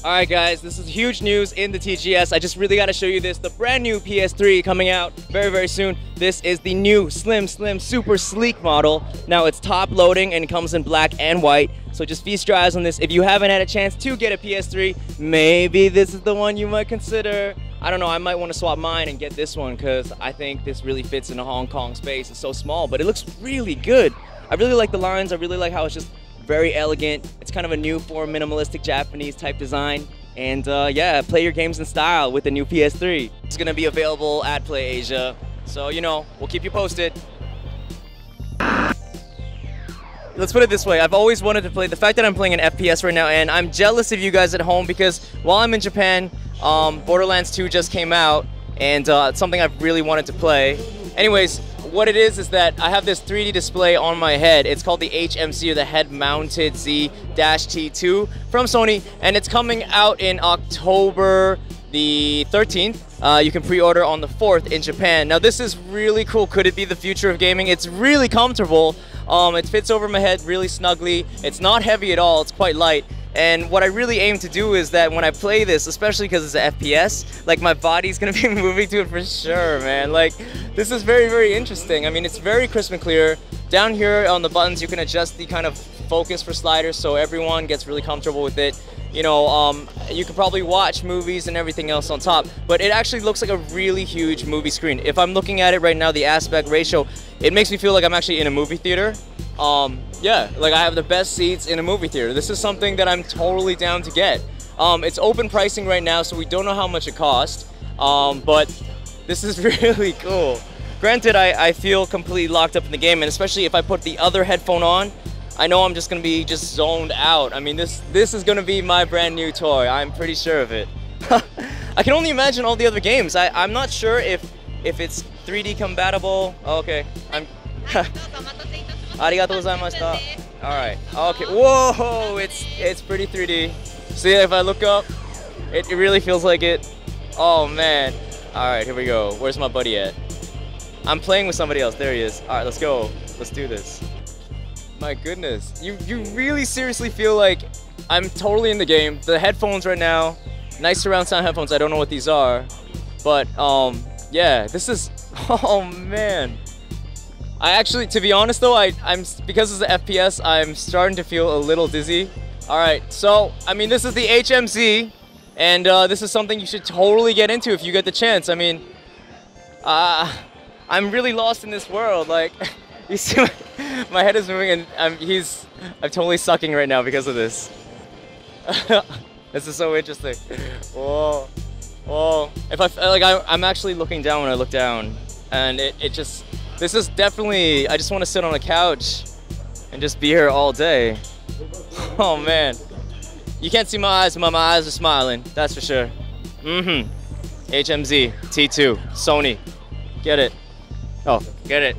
Alright guys, this is huge news in the TGS. I just really got to show you this. The brand new PS3 coming out very soon. This is the new slim, super sleek model. Now it's top loading and it comes in black and white. So just feast your eyes on this. If you haven't had a chance to get a PS3, maybe this is the one you might consider. I don't know, I might want to swap mine and get this one because I think this really fits in a Hong Kong space. It's so small, but it looks really good. I really like the lines. I really like how it's just very elegant. It's kind of a new form, minimalistic Japanese type design. And yeah, play your games in style with the new PS3. It's gonna be available at Play Asia. So, you know, we'll keep you posted. Let's put it this way, I've always wanted to play, the fact that I'm playing an FPS right now, and I'm jealous of you guys at home because while I'm in Japan, Borderlands 2 just came out, and it's something I've really wanted to play. Anyways, what it is that I have this 3D display on my head. It's called the HMC, or the Head-Mounted Z-T2 from Sony, and it's coming out in October the 13th. You can pre-order on the 4th in Japan. Now this is really cool. Could it be the future of gaming? It's really comfortable. It fits over my head really snugly. It's not heavy at all. It's quite light. And what I really aim to do is that when I play this, especially because it's an FPS, like my body's gonna be moving to it for sure, man. Like, this is very interesting. I mean, it's very crisp and clear. Down here on the buttons, you can adjust the kind of focus for sliders so everyone gets really comfortable with it. You know, you can probably watch movies and everything else on top, but it actually looks like a really huge movie screen. If I'm looking at it right now, the aspect ratio, it makes me feel like I'm actually in a movie theater. Yeah, like I have the best seats in a movie theater. This is something that I'm totally down to get. It's open pricing right now, so we don't know how much it costs, but this is really cool. Granted, I feel completely locked up in the game, and especially if I put the other headphone on, I know I'm just gonna be zoned out. I mean, this is gonna be my brand new toy. I'm pretty sure of it. I can only imagine all the other games. I'm not sure if it's 3D compatible. Oh, okay, Arigatou gozaimashita. Alright, okay, whoa, it's pretty 3D. See, if I look up, it really feels like it. Oh man. Alright, here we go. Where's my buddy at? I'm playing with somebody else. There he is. Alright, let's go. Let's do this. My goodness. You really seriously feel like I'm totally in the game. The headphones right now, nice surround sound headphones. I don't know what these are. But, yeah, this is, oh man. I actually, to be honest though, I'm because it's an FPS, I'm starting to feel a little dizzy. Alright, so, I mean, this is the HMC, and this is something you should totally get into if you get the chance. I mean, I'm really lost in this world. Like, you see my head is moving, and I'm totally sucking right now because of this. This is so interesting. Whoa, whoa. If I'm actually looking down when I look down, and this is definitely, I just want to sit on a couch and just be here all day. Oh man. You can't see my eyes, but my eyes are smiling, that's for sure. HMZ T2, Sony. Get it. Oh, get it.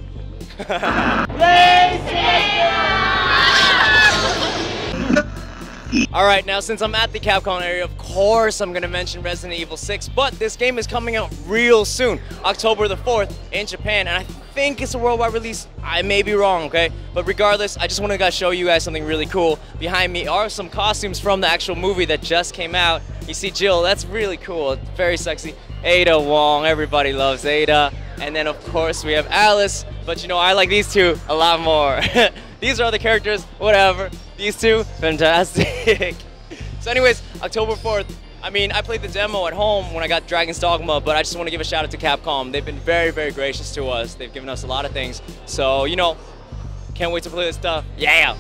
Alright, now since I'm at the Capcom area, of course I'm gonna mention Resident Evil 6, but this game is coming out real soon, October the 4th in Japan, and I think it's a worldwide release. I may be wrong, okay? But regardless, I just want to show you guys something really cool. Behind me are some costumes from the actual movie that just came out. You see Jill, that's really cool, very sexy. Ada Wong, everybody loves Ada. And then of course we have Alice, but you know, I like these two a lot more. These are other characters, whatever. These two, fantastic. So anyways, October 4th, I mean, I played the demo at home when I got Dragon's Dogma, but I just want to give a shout out to Capcom. They've been very gracious to us. They've given us a lot of things. So, you know, can't wait to play this stuff. Yeah!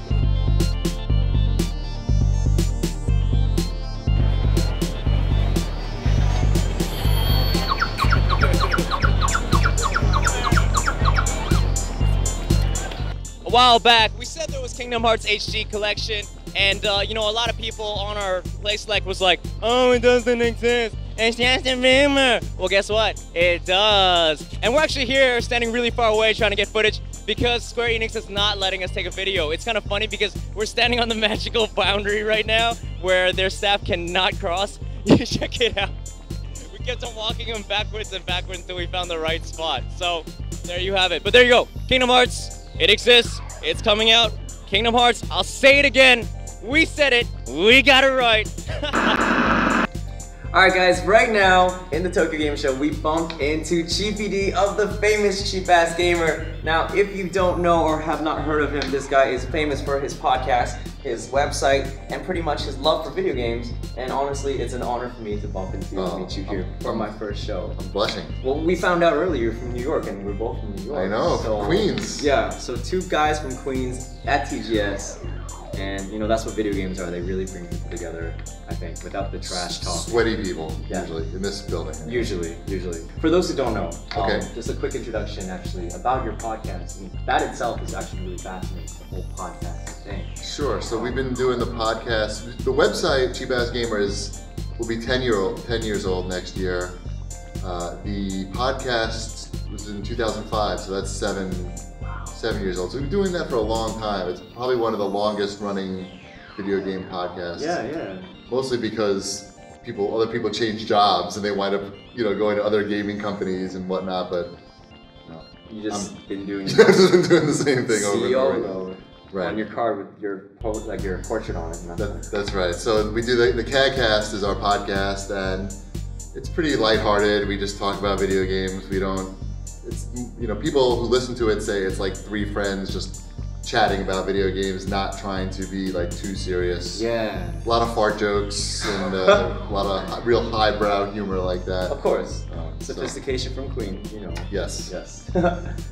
A while back, we said there was Kingdom Hearts HD collection, and you know, a lot of people on our Play Select was like, oh, it doesn't exist, it's just a rumor. Well, guess what? It does. And we're actually here, standing really far away, trying to get footage, because Square Enix is not letting us take a video. It's kind of funny because we're standing on the magical boundary right now, where their staff cannot cross. You check it out. We kept on walking them backwards and backwards until we found the right spot. So, there you have it. But there you go, Kingdom Hearts. It exists, it's coming out. Kingdom Hearts, I'll say it again. We said it, we got it right. Alright guys, right now in the Tokyo Game Show, we bumped into Cheapy D of the famous Cheap Ass Gamer. Now, if you don't know or have not heard of him, this guy is famous for his podcast, his website, and pretty much his love for video games. And honestly, it's an honor for me to bump into you and meet you here for my first show. I'm blushing. Well, we found out earlier from New York, and we're both from New York. I know, from Queens. Yeah, so two guys from Queens at TGS. And you know, that's what video games are. They really bring people together, I think, without the trash talk. Sweaty people, usually, in this building. Usually. For those who don't know, okay. Just a quick introduction actually about your podcast. And that itself is actually really fascinating, the whole podcast thing. Sure, so we've been doing the podcast. The website, Cheap Ass Gamer, will be 10 years old next year. The podcast was in 2005, so that's 7 years old. So we've been doing that for a long time. It's probably one of the longest running video game podcasts. Yeah. Mostly because other people change jobs and they wind up, going to other gaming companies and whatnot. But you just been doing. I've just been doing the same thing over and over. Right. On your card with your portrait on it. That's right. So we do the CADcast is our podcast, and it's pretty lighthearted. We just talk about video games. We don't. It's, people who listen to it say it's like three friends just chatting about video games, not trying to be like too serious. Yeah. A lot of fart jokes and a lot of real highbrow humor like that. Of course. Sophistication from Queen, Yes.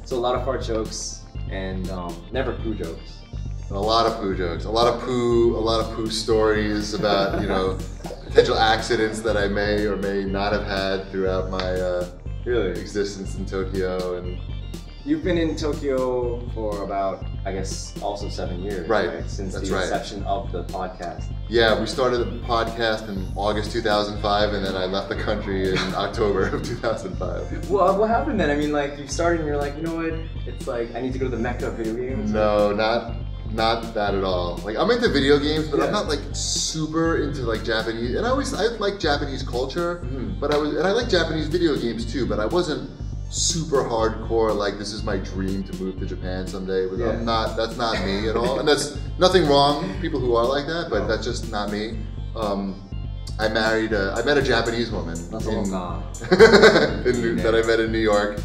So a lot of fart jokes and never poo jokes. And a lot of poo jokes. A lot of poo stories about, potential accidents that I may or may not have had throughout my existence in Tokyo. And you've been in Tokyo for about, I guess, also 7 years, right? Since the inception of the podcast. Yeah, we started the podcast in August 2005, and then I left the country in October of 2005. Well, what happened then? I mean, like, you started and you're like, you know what? It's like, I need to go to the mecca of video games. No, not that at all. Like, I'm into video games, but I'm not like super into like Japanese. And I like Japanese culture, but I like Japanese video games too. But I wasn't super hardcore. Like, this is my dream to move to Japan someday. But that's not me at all. And that's nothing wrong with people who are like that, but that's just not me. I met a Japanese woman that I met in New York,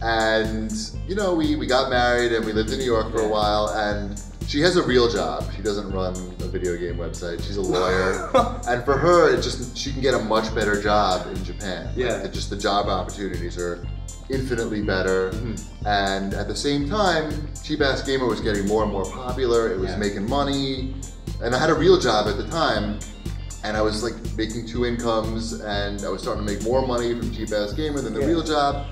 and we got married and we lived in New York for a while. And she has a real job. She doesn't run a video game website. She's a lawyer. And for her, she can get a much better job in Japan. Yeah. Like, just the job opportunities are infinitely better. And at the same time, Cheap Ass Gamer was getting more and more popular. It was making money. And I had a real job at the time. And I was like making 2 incomes, and I was starting to make more money from Cheap Ass Gamer than the real job.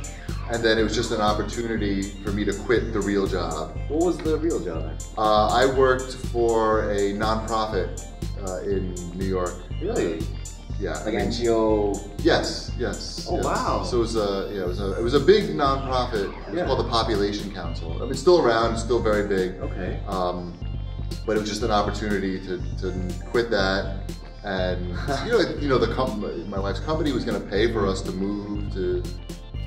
And then it was just an opportunity for me to quit the real job. What was the real job? I worked for a nonprofit in New York. Really? Yeah. Like NGO? Yes. Oh, yes. wow. So it was a big nonprofit. It was called the Population Council. I mean, it's still around, it's still very big. Okay. But it was just an opportunity to quit that. And my wife's company was going to pay for us to move to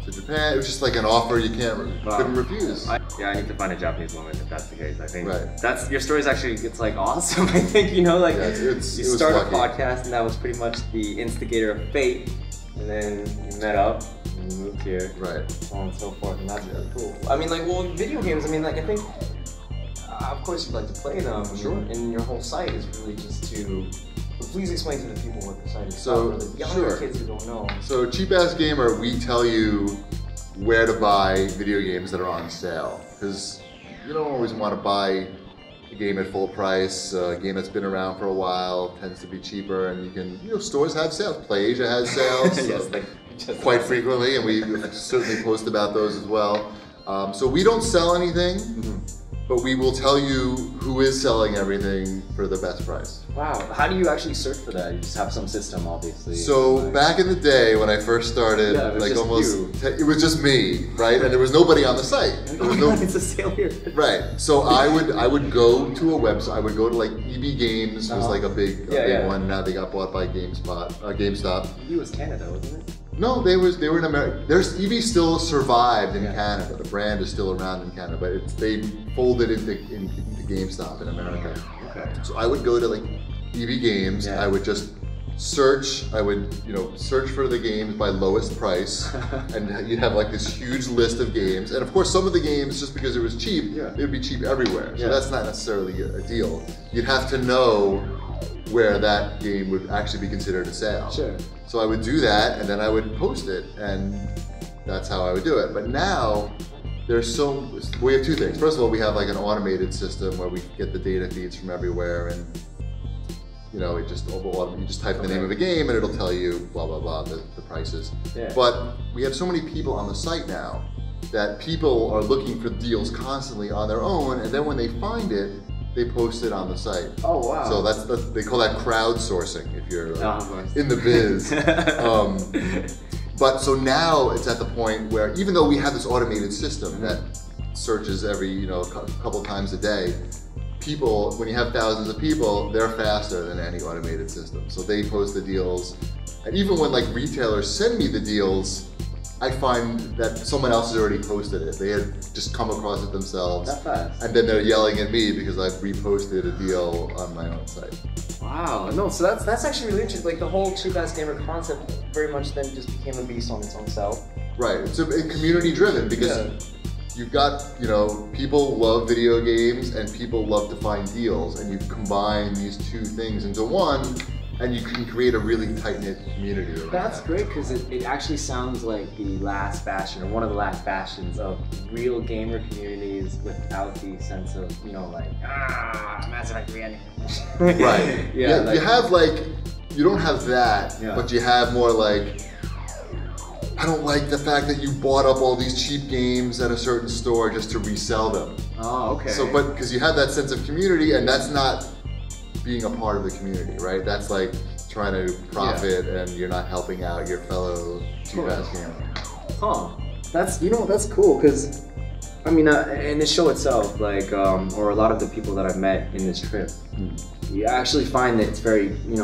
Japan. It was just like an offer you couldn't refuse. I need to find a Japanese woman if that's the case. I think that's your story is actually like awesome. I think you start a podcast, and that was pretty much the instigator of fate, and then you met up and you moved here, so on and so forth, and that's really cool. I mean, video games. I mean, I think of course you'd like to play them. Sure. And your whole site is really just to. Please explain to the people what the site is. So, for the younger kids who don't know. So, Cheap Ass Gamer, we tell you where to buy video games that are on sale, because you don't always want to buy a game at full price. A game that's been around for a while tends to be cheaper, and you can, stores have sales. PlayAsia has sales quite frequently, and we certainly post about those as well. So we don't sell anything. But we will tell you who is selling everything for the best price. Wow, how do you actually search for that? You just have some system, obviously. So back in the day when I first started, it was just me, right? And there was nobody on the site. It's a sale here. Right. So I would go to a website. I would go to like EB Games was like a big one. Now they got bought by GameStop. EB was Canada, wasn't it? No, they were in America. EB still survived in Canada. The brand is still around in Canada, but they folded into GameStop in America. Okay. So I would go to like EB Games. I would just search. I would, search for the games by lowest price, and you'd have like this huge list of games. And of course, some of the games, just because it was cheap, it would be cheap everywhere. So that's not necessarily a deal. You'd have to know where that game would actually be considered a sale. Sure. So I would do that, and then I would post it, and that's how I would do it. But now, we have two things. First of all, we have like an automated system where we get the data feeds from everywhere, and you just type in the name of a game and it'll tell you blah blah blah the prices. Yeah. But we have so many people on the site now that people are looking for deals constantly on their own, and then when they find it, they post it on the site. Oh wow! So they call that crowdsourcing if you're in the biz. But so now it's at the point where even though we have this automated system that searches every couple times a day, people, when you have thousands of people, they're faster than any automated system. So they post the deals, and even when like retailers send me the deals, I find that someone else has already posted it. They had just come across it themselves. That fast. And then they're yelling at me because I've reposted a deal on my own site. Wow, no, so that's actually really interesting. Like the whole cheap ass gamer concept very much then just became a beast on its own self. Right, it's community driven because you've got, people love video games and people love to find deals, and you combine these two things into one, and you can create a really tight-knit community. That's great, because it actually sounds like the last bastion, or one of the last bastions of real gamer communities without the sense of, Mass Effect re-engine. Right. Yeah, you have you don't have that, but you have more like, I don't like the fact that you bought up all these cheap games at a certain store just to resell them. Oh, okay. So, but because you have that sense of community, and that's not being a part of the community, right? That's like trying to profit, and you're not helping out your fellow cheap-ass gamer. Huh. That's cool, because in the show itself, or a lot of the people that I've met in this trip, you actually find that it's very, you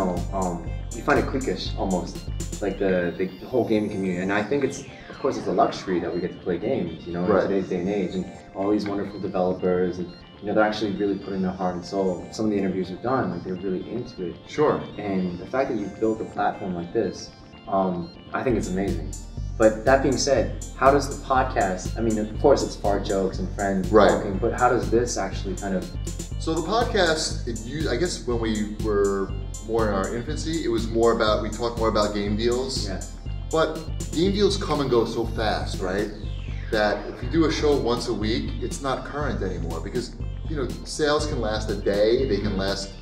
find it cliquish almost, like the whole gaming community. And I think of course, it's a luxury that we get to play games, in today's day and age, and all these wonderful developers, and they're actually really putting their heart and soul. Some of the interviews we've done, they're really into it. Sure. And the fact that you've built a platform like this, I think it's amazing. But that being said, how does the podcast, of course it's fart jokes and friends talking, but how does this actually kind of... So the podcast, I guess when we were more in our infancy, it was more about, we talked more about game deals. Yeah. But game deals come and go so fast, right? That if you do a show once a week, it's not current anymore, because sales can last a day, they can last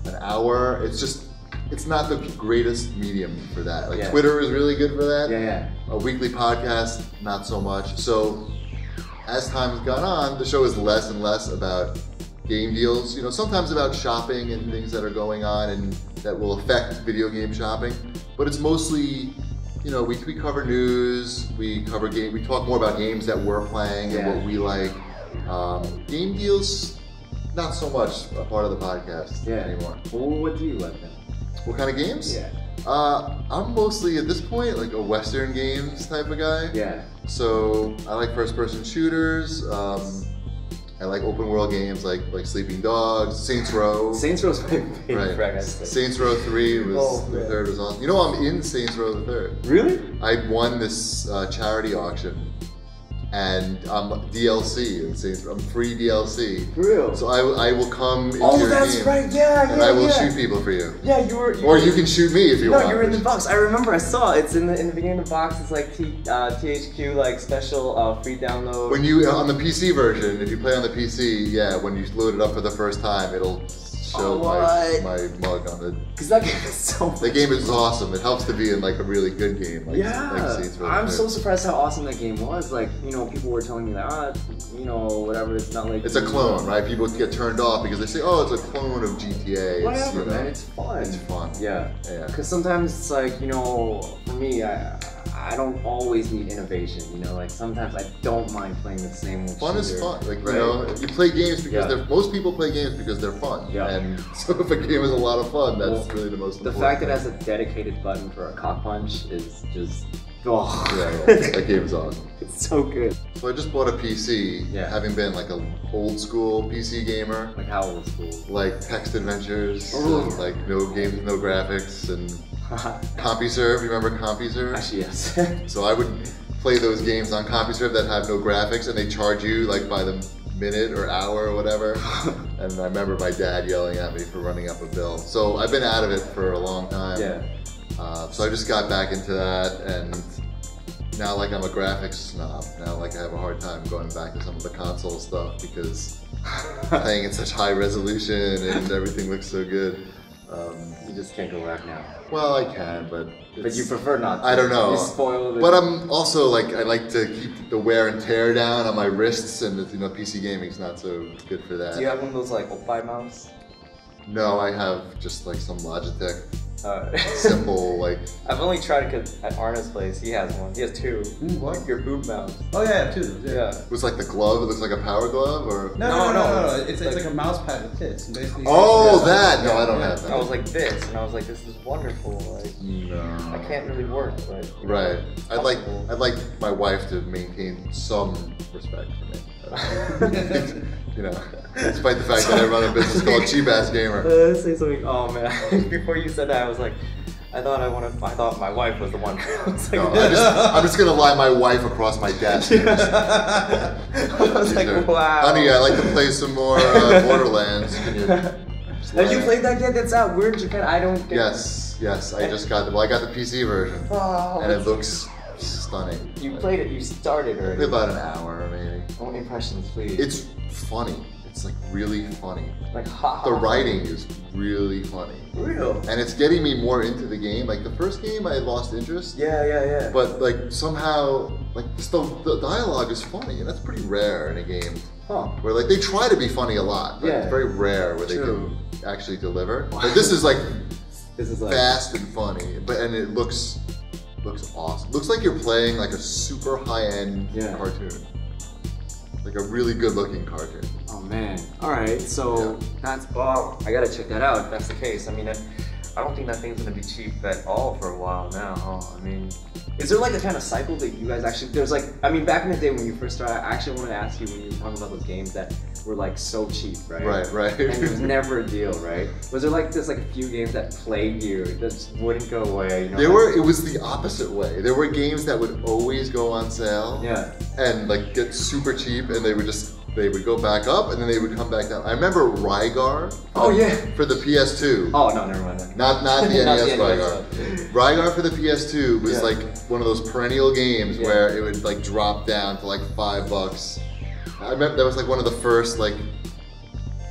an hour. It's not the greatest medium for that. Twitter is really good for that. Yeah. A weekly podcast, not so much. So as time has gone on, the show is less and less about game deals. Sometimes about shopping and things that are going on and that will affect video game shopping. But it's mostly, we cover news, we talk more about games that we're playing and what we like. Game deals, not so much a part of the podcast anymore. Well, what do you like then? What kind of games? Yeah. I'm mostly at this point like a Western games type of guy. Yeah. So I like first-person shooters. I like open world games like Sleeping Dogs, Saints Row. Saints Row's my favorite. Right. Saints Row 3 was the third was awesome. I'm in Saints Row the third. Really? I won this charity auction, and I'm DLC in Saints Row. I'm free DLC. For real? So I will come into your that's game. right. Yeah. And I will shoot people for you. Yeah, you were. Or you can shoot me if you want. No, you were in the box. I remember. I saw it. It's in the beginning of the box. It's like THQ special free download. When you on the PC version, if you play on the PC, when you load it up for the first time, it'll show my mug on the. Because that game is so. The game is awesome. It helps to be in like a really good game. Like Saints Row. I'm so surprised how awesome that game was. People were telling me that, whatever. It's not like. It's a clone, right? People get turned off because they say, oh, it's a clone of GTA. Whatever, man. It's fun. It's fun. Yeah. Because sometimes it's like, for me, I don't always need innovation, sometimes I don't mind playing the same old Fun shooter. is fun. You play games because most people play games because they're fun. Yeah. And so if a game is a lot of fun, that's really the most important. The fact that it has a dedicated button for a cock punch is just Oh. Yeah, that game is awesome. It's so good. So I just bought a PC, having been like an old school PC gamer. Like how old school? Like text adventures, Ooh. and like no games, no graphics, and CompuServe. You remember CompuServe? Actually, yes. So I would play those games on CompuServe that have no graphics, and they charge you like by the minute or hour or whatever. And I remember my dad yelling at me for running up a bill. So I've been out of it for a long time. Yeah. So I just got back into that, and now like I'm a graphics snob. Now like I have a hard time going back to some of the console stuff because playing in such high resolution and everything looks so good. You just can't go back now. Well, I can, but you prefer not to. I don't know. You spoil it. But I'm also like, I like to keep the wear and tear down on my wrists, and you know, PC gaming's not so good for that. Do you have one of those like Oppai mouse? No, I have just like some Logitech. Simple, like. I've only tried it at Arna's place. He has one. He has two. What? Your boob mouse. Oh yeah, I have two. Yeah. It was like the glove. It looks like a power glove, or. No. It's like a mouse pad with tits. And basically Oh, that! No, I don't have that. I was like this, and I was like, this is wonderful. Like, No. I can't really work, but. Right. I'd possible. like my wife to maintain some respect for me. You know, despite the fact that I run a business called Cheap Ass Gamer. Say something. Oh man! Before you said that, I was like, I thought my wife was the one. I was like, No, I'm just gonna lie my wife across my desk. I was like, wow. Honey, I like to play some more Borderlands. Can you Have you played that yet? That's out. We're in Japan. I don't get Yes. I just got I got the PC version, Oh, and it looks stunning. You played it. You started already. About an hour, maybe. Oh, impressions, please. It's funny. It's like really funny. like hot. The writing is really funny. Real. And it's getting me more into the game. Like the first game, I had lost interest. Yeah. But like somehow, like the dialogue is funny, and that's pretty rare in a game. Huh. Where like they try to be funny a lot, but it's very rare where they can actually deliver. But this is like fast and funny, and it looks awesome. Looks like you're playing like a super high-end cartoon, like a really good-looking cartoon. Oh man. All right. So that's. Oh, I gotta check that out. If that's the case, I mean, I don't think that thing's gonna be cheap at all for a while now. Huh? I mean, Is there like a kind of cycle that you guys actually? There's like, I mean, back in the day when you first started, I actually wanted to ask you when you were talking about those games that were like so cheap, right? Right. And it was never a deal, right? Was there like just like a few games that plagued you that just wouldn't go away? You know, It was the opposite way. There were games that would always go on sale. Yeah. And like get super cheap, and they would go back up, and then they would come back down. I remember Rygar. Oh yeah. For the PS2. Oh no, never mind. Not the NES Rygar. Rygar for the PS2 was like one of those perennial games where it would like drop down to like $5. I remember that was like one of the first like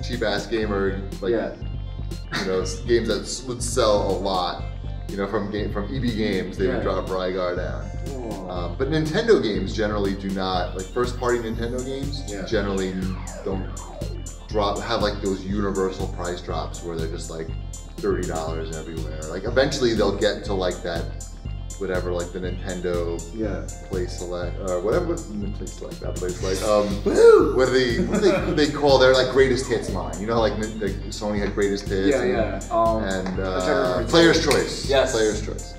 cheap ass gamer like you know games that would sell a lot. You know, from EB Games, they would drop Rygar down. But Nintendo games generally do not, like first party Nintendo games generally don't have like those universal price drops where they're just like $30 everywhere. Like eventually they'll get to like that, whatever, like the Nintendo Play Select, or whatever, Play Select, that Play Select, what do they call their like greatest hits line? You know, like Sony had greatest hits and Player's Choice. Yes. Player's Choice.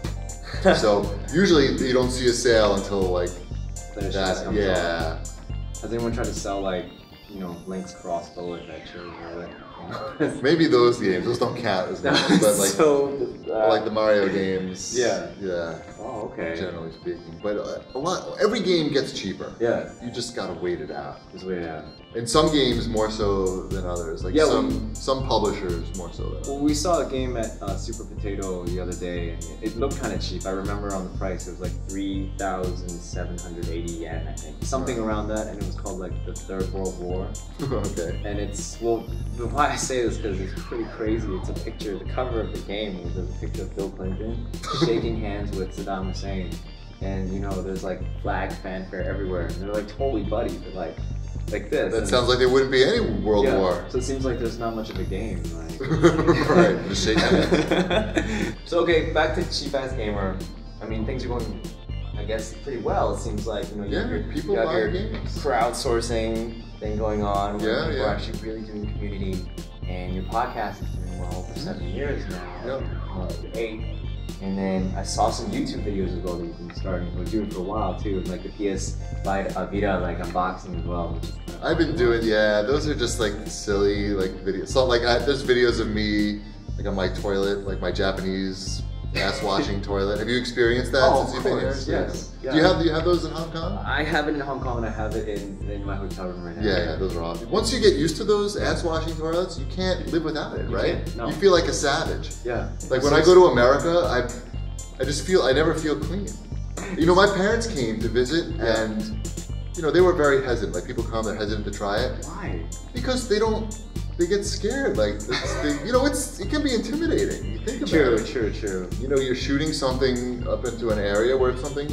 So usually you don't see a sale until like Player's Choice comes out. Has anyone tried to sell like, you know, Link's Crossbow Adventures or like? Maybe those games, those don't count as much, but like, like the Mario games. Yeah. Oh, okay. Generally speaking, but every game gets cheaper. Yeah. You just gotta wait it out. Just wait it out. And some games more so than others. Like some publishers more so than others. Well, we saw a game at Super Potato the other day, and it looked kind of cheap. I remember on the price, it was like 3,780 yen, I think. Something around that, and it was called like the Third World War. Okay. And it's, well, why I say this because it's pretty crazy. It's a picture, the cover of the game is a picture of Bill Clinton shaking hands with Saddam Hussein. And you know, there's like flag fanfare everywhere. And they're like totally buddy, but like this. That sounds like there wouldn't be any World War. So it seems like there's not much of a game. Like. Right, just shaking hands. So okay, back to Cheap Ass Gamer. I mean, things are going, I guess, pretty well. It seems like, you know, you have your games. Crowdsourcing thing going on. Where people are yeah. actually really doing community, and your podcast is doing well for 7 years now. 8. And then I saw some YouTube videos as well that you've been starting or doing for a while too, like the PS Vita like unboxing as well. Which is I've been doing, yeah, those are just like silly like videos. So like there's videos of me like on my toilet, like my Japanese ass washing toilet. Have you experienced that since you've been here? Yes. Yeah. Do you have those in Hong Kong? I have it in Hong Kong and I have it in my hotel room right now. Yeah, those are awesome. Once you get used to those ass washing toilets, you can't live without it, right? No. You feel like a savage. Yeah. Like when I go to America, I never feel clean. You know, my parents came to visit and, you know, they were very hesitant. Like people come, they're hesitant to try it. Why? Because they get scared. Like, you know, it can be intimidating. You think about it. True. You know, you're shooting something up into an area where something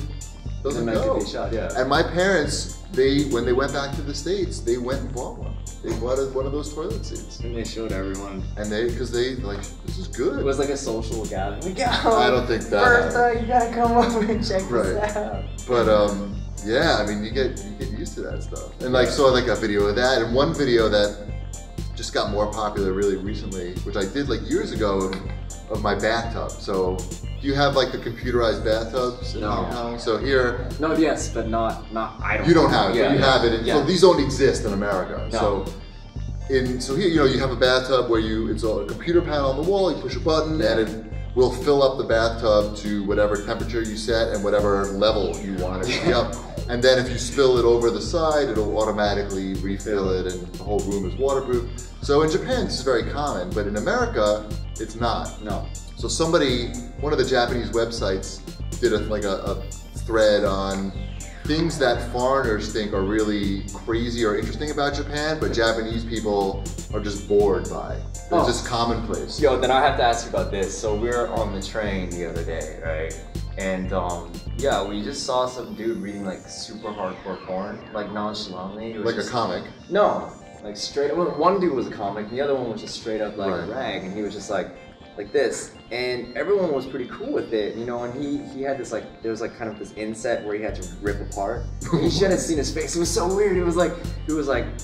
doesn't go. Be shot, yeah. And my parents, when they went back to the States, they went and bought one. They bought one of those toilet seats. And they showed everyone. And because they like, this is good. It was like a social gathering. I don't think that. Bertha, you gotta come over and check this out. But yeah, I mean, you get used to that stuff. And like, saw like a video of that, and one video that just got more popular really recently, which I did like years ago, of my bathtub. So, do you have like the computerized bathtubs in Hong Kong? So here. No, yes, but not. I don't. You don't have it. Yeah, you have it. Yeah. So these don't exist in America. No. So here, you know, you have a bathtub where it's a computer panel on the wall. You push a button, and it will fill up the bathtub to whatever temperature you set and whatever level you want it to be up. And then if you spill it over the side, it'll automatically refill it, and the whole room is waterproof. So in Japan, this is very common, but in America, it's not. No. So one of the Japanese websites did a thread on things that foreigners think are really crazy or interesting about Japan, but Japanese people are just bored by. It's just commonplace. Yo, then I have to ask you about this. So we were on the train the other day, right? And yeah, we just saw some dude reading like super hardcore porn, like nonchalantly. Like a comic? No, like straight. Well, one dude was a comic, the other one was just straight up like a rag, and he was just like this, and everyone was pretty cool with it, you know. And he had this like, there was like kind of this inset where he had to rip apart. And you should have seen his face. It was so weird. It was like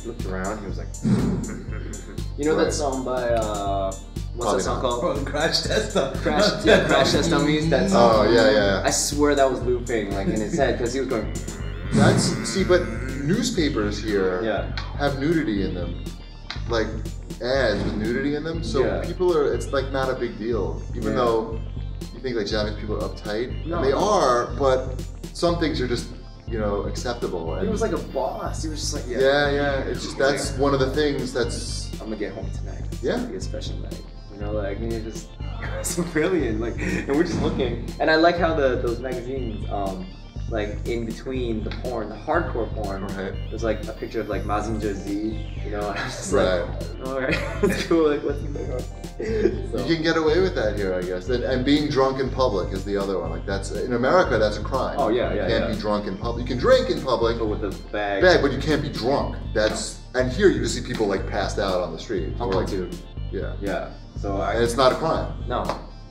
looked around. He was like, you know that song by what's that song called? Oh, Crash Test Dummies. Crash Test Dummies. That song. Oh yeah. I swear that was looping like in his head because he was going. But newspapers here have nudity in them, like ads with nudity in them. So it's like not a big deal, even though you think like Japanese people are uptight. No, and they are, but some things are just, you know, acceptable. And he was like a boss. He was just like yeah. It's just that's one of the things that's. I'm gonna get home tonight. Yeah. It's gonna be a special night. You know, like you just it's brilliant. Like, and we're just looking, and I like how those magazines, like in between the porn, the hardcore porn, there's like a picture of like Mazinger Z, you know, and I was just like, alright, it's cool, like what's going on? So. You can get away with that here, I guess. And being drunk in public is the other one. Like that's, in America, that's a crime. Oh yeah. You can't be drunk in public. You can drink in public. But with a bag. But you can't be drunk. And here you just see people like passed out on the street. Hong Kong too. Yeah. Yeah. So and it's not a crime. No,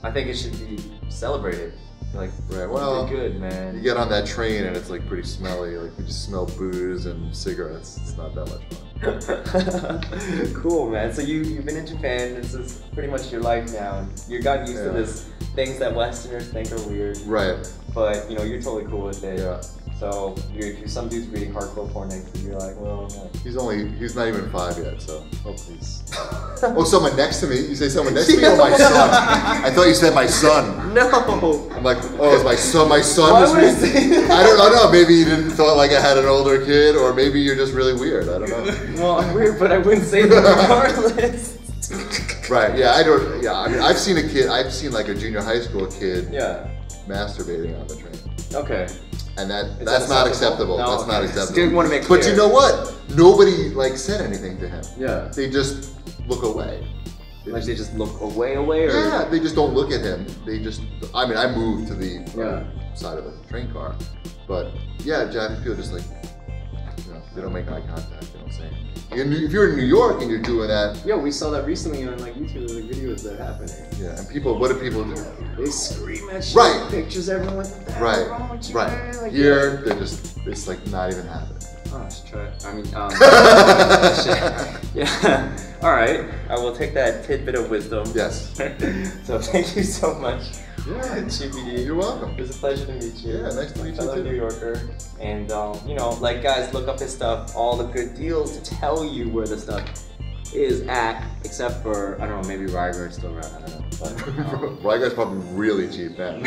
I think it should be celebrated. Like, well, good, man. You get on that train and it's like pretty smelly. Like you just smell booze and cigarettes. It's not that much fun. Cool, man. So you've been in Japan. This is pretty much your life now. And you got used to this things that Westerners think are weird. Right. But you know, you're totally cool with it. Yeah. So if some dude's reading hardcore porn next to you, you're like, well, no. He's not even 5 yet, so. Oh, please. Oh, someone next to me? You say someone next to me or my son? I thought you said my son. No. I'm like, oh, is my son? My son Why was would I say that? I don't know. Maybe you didn't thought like I had an older kid, or maybe you're just really weird. I don't know. Well, I'm weird, but I wouldn't say that regardless. Right, yeah, I mean, I've seen a kid, like a junior high school kid masturbating on the train. Okay. And that's not acceptable. No, that's not acceptable. Didn't want to make clear. But you know what? Nobody like said anything to him. Yeah. They just look away. They just look away, or? Yeah, they just don't look at him. They just, I mean, I moved to the side of a train car. But yeah, Japanese people just like, you know, they don't make eye contact, they don't say anything. If you're in New York and you're doing that. Yeah, we saw that recently on like YouTube, like videos that are happening. Yeah, and people, what do people do? They scream at you. Right. Pictures everyone with the wrong with you, man. Like, here, they're just, it's like not even happening. Oh, I should try it. I mean, yeah. All right, I will take that tidbit of wisdom. Yes. So thank you so much Yeah. Cheapy D. You're welcome. It was a pleasure to meet you. Yeah, nice to meet you Fellow too. New Yorker. And, you know, like, guys, look up his stuff. All the good deals to tell you where the stuff is at, except for, I don't know, maybe Rygar's still around. I don't know. But, Rygar's probably really cheap now.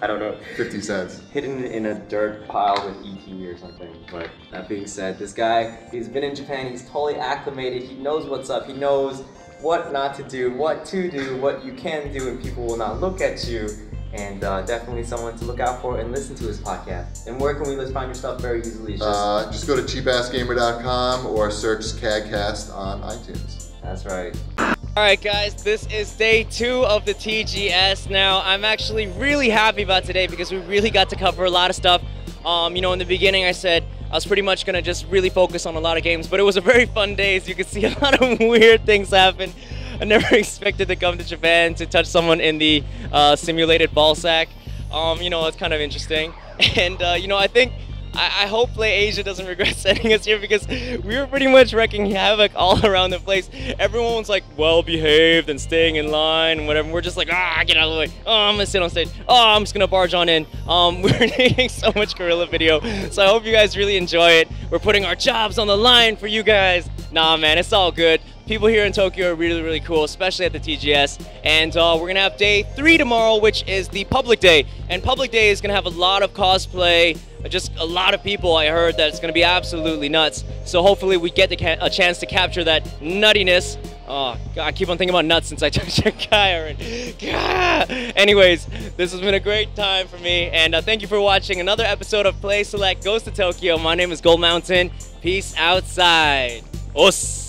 I don't know. 50 cents. Hidden in a dirt pile with ET or something. But that being said, this guy, he's been in Japan, he's totally acclimated, he knows what's up, he knows what not to do, what to do, what you can do, and people will not look at you. And definitely someone to look out for and listen to his podcast. And where can we find your stuff very easily? Just go to cheapassgamer.com or search CAGcast on iTunes. That's right. Alright guys, this is day 2 of the TGS. Now, I'm actually really happy about today because we really got to cover a lot of stuff. You know, in the beginning I said I was pretty much gonna just really focus on a lot of games, but it was a very fun day. As you can see, a lot of weird things happen. I never expected to come to Japan to touch someone in the simulated ball sack. You know, it's kind of interesting. And, you know, I hope Play Asia doesn't regret sending us here because we were pretty much wrecking havoc all around the place. Everyone was like well behaved and staying in line and whatever. We're just like, get out of the way. Oh, I'm gonna sit on stage. Oh, I'm just gonna barge on in. We're making so much guerrilla video, so I hope you guys really enjoy it. We're putting our jobs on the line for you guys. Nah, man, it's all good. People here in Tokyo are really, really cool, especially at the TGS. And we're gonna have day 3 tomorrow, which is the public day. And public day is gonna have a lot of cosplay, just a lot of people. I heard that it's gonna be absolutely nuts. So hopefully we get a chance to capture that nuttiness. Oh, God, I keep on thinking about nuts since I touched a guy already. Anyways, this has been a great time for me. And thank you for watching another episode of Play Select Goes to Tokyo. My name is Gold Mountain. Peace outside. Os.